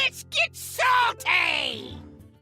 Let's get salty! Hey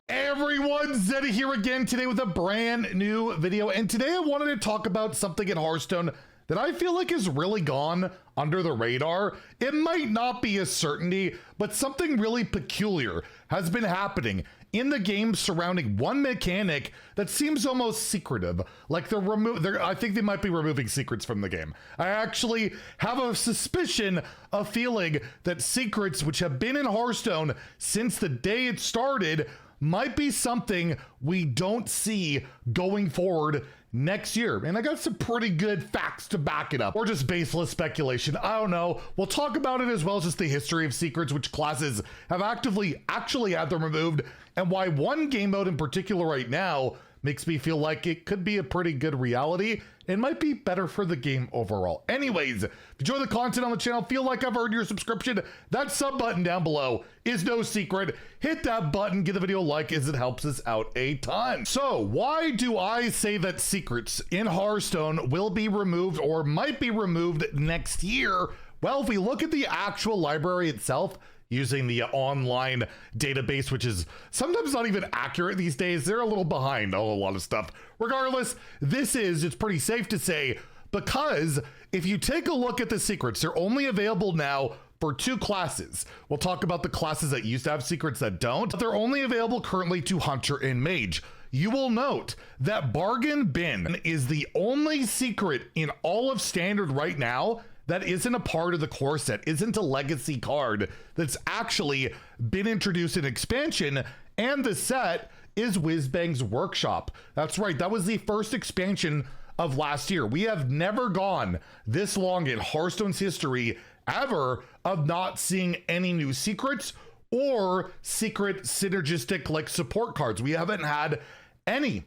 everyone, Zeddy here again today with a brand new video, and today I wanted to talk about something in Hearthstone that I feel like has really gone under the radar. It might not be a certainty, but something really peculiar has been happening in the game surrounding one mechanic that seems almost secretive. Like I think they might be removing secrets from the game. I actually have a suspicion, a feeling that secrets which have been in Hearthstone since the day it started might be something we don't see going forward next year. And I got some pretty good facts to back it up, or just baseless speculation. I don't know. We'll talk about it, as well as just the history of secrets, which classes have actually had them removed, and why one game mode in particular right now makes me feel like it could be a pretty good reality and might be better for the game overall. Anyways, if you enjoy the content on the channel, feel like I've earned your subscription, that sub button down below is no secret. Hit that button, give the video a like, as it helps us out a ton. So why do I say that secrets in Hearthstone will be removed or might be removed next year? Well, if we look at the actual library itself, using the online database, which is sometimes not even accurate these days. They're a little behind on a lot of stuff. Regardless, it's pretty safe to say, because if you take a look at the secrets, they're only available now for two classes. We'll talk about the classes that used to have secrets that don't, but they're only available currently to Hunter and Mage. You will note that Bargain Bin is the only secret in all of Standard right now that isn't a part of the core set, isn't a legacy card that's actually been introduced in expansion, and the set is Whizbang's Workshop. That's right, that was the first expansion of last year. We have never gone this long in Hearthstone's history ever of not seeing any new secrets or secret synergistic like support cards. We haven't had any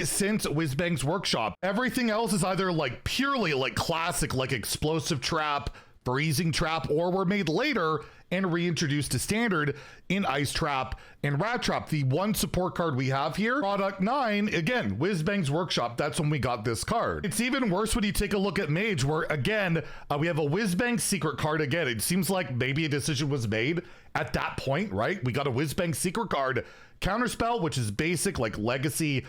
since Whizbang's Workshop. Everything else is either like purely like classic, like Explosive Trap, Freezing Trap, or were made later and reintroduced to Standard in Ice Trap and Rat Trap. The one support card we have here, Product 9, again, Whizbang's Workshop, that's when we got this card. It's even worse when you take a look at Mage, where again, we have a Whizbang secret card again. It seems like maybe a decision was made at that point, right? We got a Whizbang secret card. Counterspell, which is basic, like Legacy,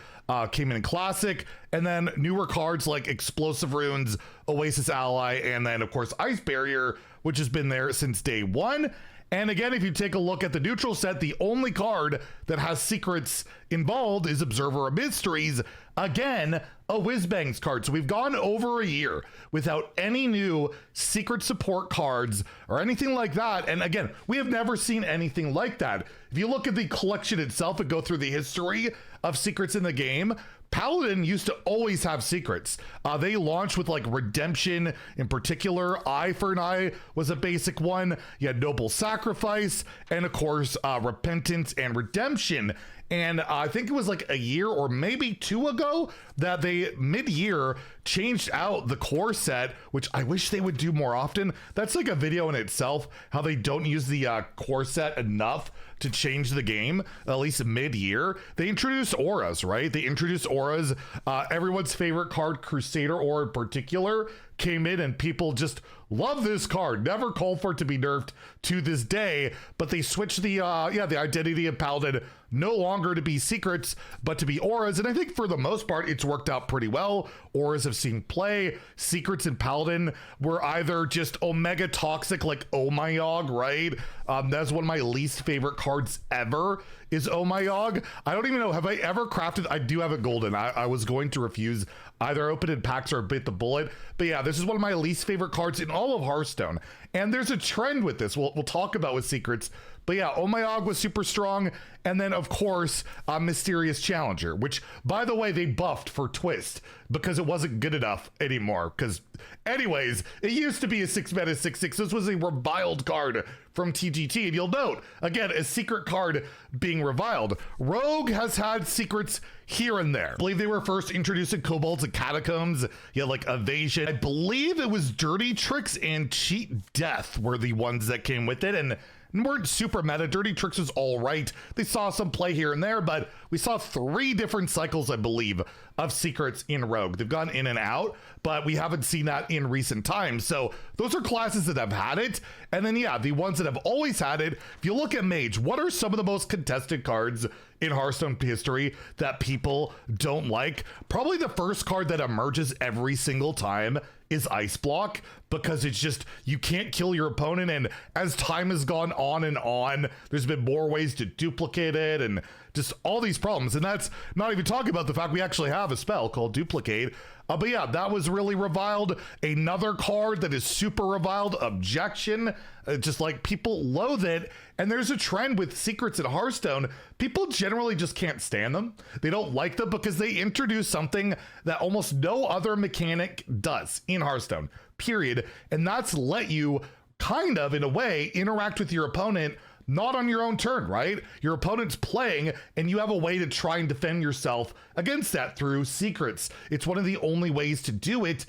came in Classic, and then newer cards like Explosive Runes, Oasis Ally, and then of course Ice Barrier, which has been there since day one. And again, if you take a look at the neutral set, the only card that has secrets involved is Observer of Mysteries. Again, a Whizbang's card. So we've gone over a year without any new secret support cards or anything like that. And again, we have never seen anything like that. If you look at the collection itself and go through the history of secrets in the game, Paladin used to always have secrets. They launched with like Redemption in particular. Eye for an Eye was a basic one. You had Noble Sacrifice, and of course, Repentance and Redemption. And I think it was like a year or maybe two ago that they mid-year changed out the core set, which I wish they would do more often. That's like a video in itself, how they don't use the core set enough to change the game, at least mid-year. They introduced auras, right? They introduced auras. Everyone's favorite card, Crusader Aura in particular, came in, and people just love this card. Never called for it to be nerfed to this day, but they switched the identity of Paladin no longer to be secrets, but to be auras. And I think for the most part, it's worked out pretty well. Auras have seen play. Secrets in Paladin were either just Omega Toxic, like Oh My Yogg, right? That's one of my least favorite cards ever, is Oh My Yogg. I don't even know, have I ever crafted? I do have it golden. I was going to refuse, either open in packs or bit the bullet. But yeah, this is one of my least favorite cards in all of Hearthstone. And there's a trend with this we'll talk about with secrets. But yeah, Oh My Yogg was super strong. And then, of course, Mysterious Challenger, which, by the way, they buffed for Twist because it wasn't good enough anymore. Because, anyways, it used to be a 6-mana 6/6. This was a reviled card from TGT. And you'll note, again, a secret card being reviled. Rogue has had secrets here and there. I believe they were first introduced in Kobolds and Catacombs. Yeah, like Evasion. I believe it was Dirty Tricks and Cheat Death were the ones that came with it. And weren't super meta. Dirty Tricks was all right. They saw some play here and there, but we saw 3 different cycles, I believe, of secrets in Rogue. They've gone in and out, but we haven't seen that in recent times. So those are classes that have had it. And then, yeah, the ones that have always had it. If you look at Mage, what are some of the most contested cards in Hearthstone history that people don't like? Probably the first card that emerges every single time is Ice Block, because it's just, you can't kill your opponent, and as time has gone on and on, there's been more ways to duplicate it and just all these problems. And that's not even talking about the fact we actually have a spell called Duplicate. But yeah, that was really reviled. Another card that is super reviled, Objection. Just like, people loathe it. And there's a trend with secrets at Hearthstone. People generally just can't stand them. They don't like them because they introduce something that almost no other mechanic does in Hearthstone, period. And that's let you kind of, in a way, interact with your opponent not on your own turn, right? Your opponent's playing and you have a way to try and defend yourself against that through secrets. It's one of the only ways to do it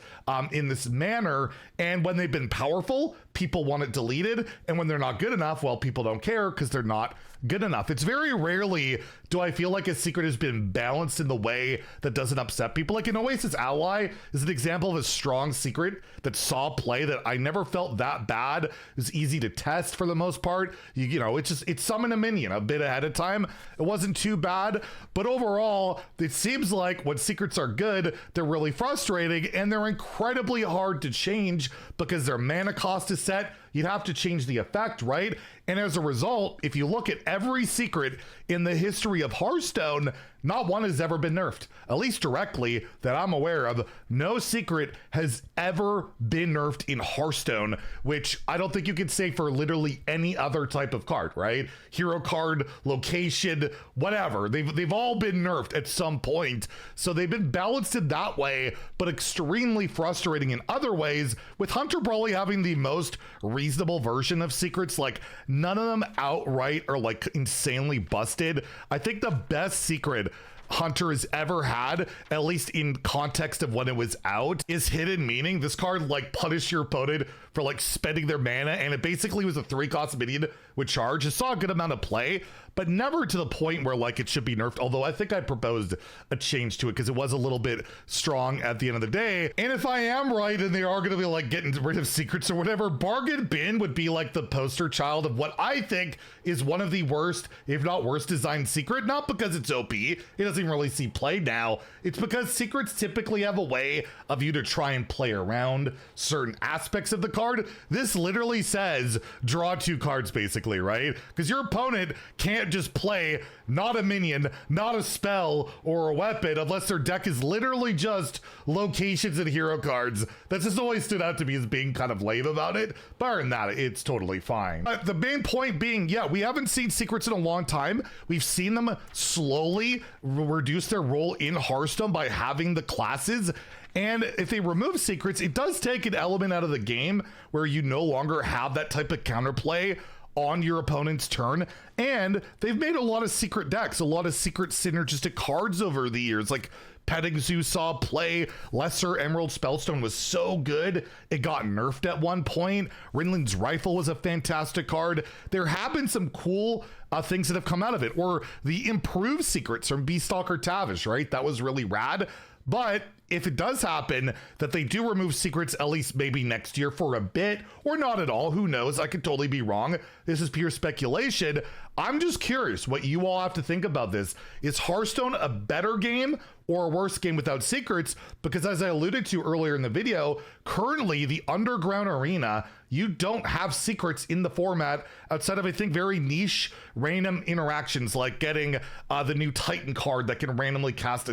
in this manner. And when they've been powerful, people want it deleted. And when they're not good enough, well, people don't care because they're not good enough. It's very rarely do I feel like a secret has been balanced in the way that doesn't upset people. Like an Oasis Ally is an example of a strong secret that saw play that I never felt that bad. It was easy to test for the most part. You know, it summoned a minion a bit ahead of time. It wasn't too bad, but overall, it seems like when secrets are good, they're really frustrating and they're incredibly hard to change because their mana cost is set. You'd have to change the effect, right? And as a result, if you look at every secret in the history of Hearthstone, not one has ever been nerfed, at least directly that I'm aware of. No secret has ever been nerfed in Hearthstone, which I don't think you could say for literally any other type of card, right? Hero card, location, whatever. They've all been nerfed at some point. So they've been balanced in that way, but extremely frustrating in other ways, with Hunter probably having the most reasonable version of secrets. Like, none of them outright are like insanely busted. I think the best secret Hunter has ever had, at least in context of when it was out, is Hidden Meaning. This card like punished your opponent for like spending their mana, and it basically was a 3-cost minion with charge. It saw a good amount of play, but never to the point where like it should be nerfed, although I think I proposed a change to it because it was a little bit strong at the end of the day. And if I am right and they are going to be like getting rid of secrets or whatever, Bargain Bin would be like the poster child of what I think is one of the worst, if not worst, designed secret. Not because it's OP, it doesn't really see play now. It's because secrets typically have a way of you to try and play around certain aspects of the card. This literally says draw 2 cards basically, right? Because your opponent can't just play not a minion, not a spell or a weapon unless their deck is literally just locations and hero cards. That's just always stood out to me as being kind of lame about it. But other than that, it's totally fine. But the main point being, yeah, we haven't seen secrets in a long time. We've seen them slowly reduce their role in Hearthstone by having the classes. And if they remove secrets, it does take an element out of the game where you no longer have that type of counterplay on your opponent's turn. And they've made a lot of secret decks, a lot of secret synergistic cards over the years. Like Petting Zoo saw play. Lesser Emerald Spellstone was so good it got nerfed at one point. Rinlin's Rifle was a fantastic card. There have been some cool things that have come out of it, or the improved secrets from Beastalker Tavish, right? That was really rad. But if it does happen that they do remove secrets, at least maybe next year for a bit, or not at all, who knows? I could totally be wrong. This is pure speculation. I'm just curious what you all have to think about this. Is Hearthstone a better game or a worse game without secrets? Because as I alluded to earlier in the video, currently the Underground Arena, you don't have secrets in the format outside of, I think, very niche random interactions, like getting the new Titan card that can randomly cast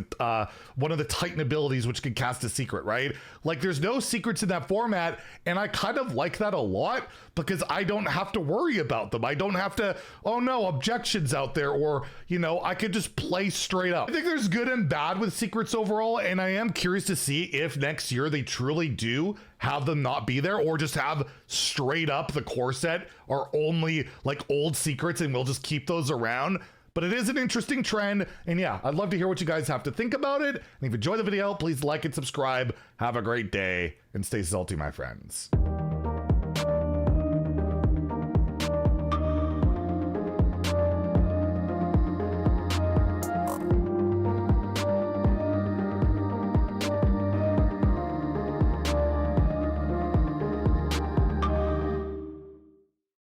one of the Titan abilities, which can cast a secret, right? Like, there's no secrets in that format, and I kind of like that a lot because I don't have to worry about them. I don't have to, oh no, objections out there, or, you know, I could just play straight up. I think there's good and bad with secrets overall, and I am curious to see if next year they truly do have them not be there, or just have straight up the core set are only like old secrets and we'll just keep those around. But it is an interesting trend, and yeah, I'd love to hear what you guys have to think about it. And if you enjoyed the video, please like and subscribe. Have a great day and stay salty, my friends.